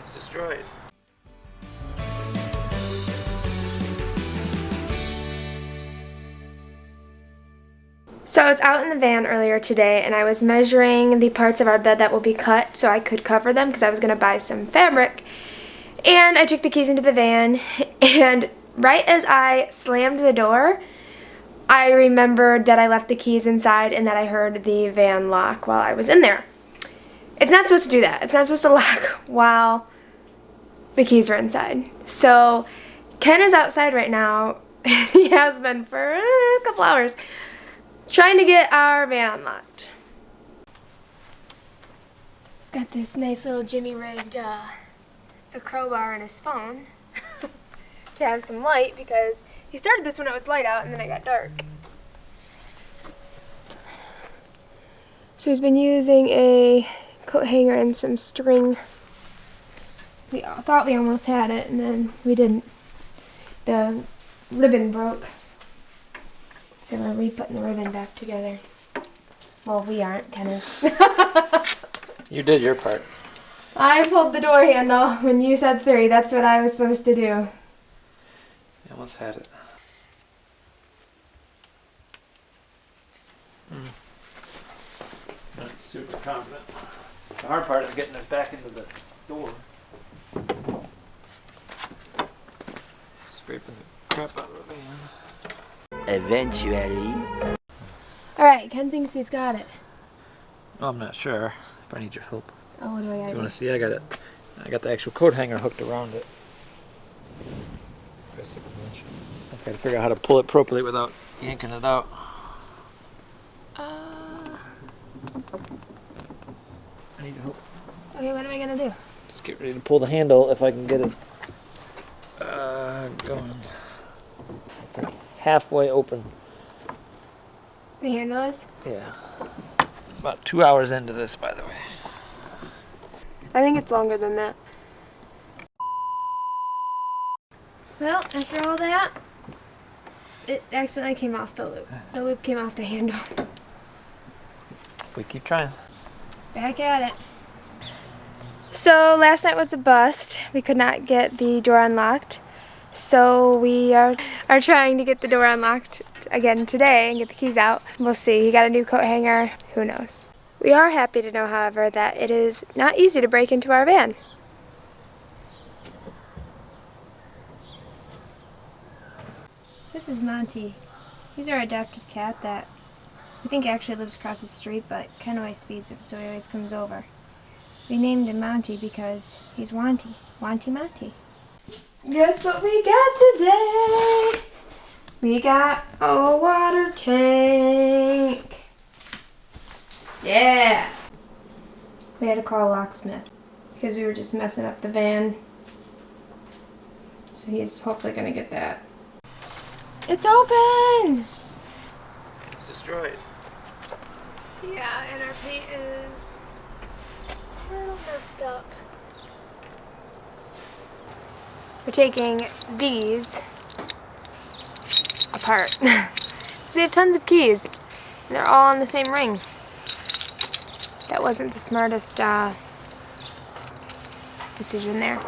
It's destroyed. So I was out in the van earlier today and I was measuring the parts of our bed that will be cut so I could cover them because I was going to buy some fabric. And I took the keys into the van, and right as I slammed the door, I remembered that I left the keys inside and that I heard the van lock while I was in there. It's not supposed to do that. It's not supposed to lock while the keys are inside. So Ken is outside right now. He has been for a couple hours trying to get our van unlocked. He's got this nice little Jimmy rigged it's a crowbar in his phone to have some light because he started this when it was light out and then it got dark. So he's been using a coat hanger and some string. We thought we almost had it and then we didn't. The ribbon broke. So we're re-putting the ribbon back together. Well, we aren't, Ken is. You did your part. I pulled the door handle when you said 3. That's what I was supposed to do. You almost had it. Not super confident. The hard part is getting us back into the door. Scraping the crap out of the van. Eventually. Alright, Ken thinks he's got it. Well, I'm not sure. If I need your help. Oh, what do I Do gotta you do? want to see? I got it. I got the actual coat hanger hooked around it. I just got to figure out how to pull it properly without yanking it out. I need your help. Okay, what am I gonna do? Just get ready to pull the handle if I can get it going. It's like halfway open. The handle is? Yeah. About 2 hours into this, by the way. I think it's longer than that. Well, after all that, it accidentally came off the loop. The loop came off the handle. We keep trying. It's back at it. So last night was a bust. We could not get the door unlocked. So we are trying to get the door unlocked again today and get the keys out. We'll see. He got a new coat hanger. Who knows? We are happy to know, however, that it is not easy to break into our van. This is Monty. He's our adopted cat that we think actually lives across the street, but Ken always feeds him, so he always comes over. We named him Monty because he's Wanty. Wanty Monty. Guess what we got today? We got a water tank. Yeah. We had to call a locksmith because we were just messing up the van. So he's hopefully gonna get that. It's open! It's destroyed. Yeah, and our paint is a little messed up. We're taking these apart. So we have tons of keys, and they're all on the same ring. That wasn't the smartest decision there.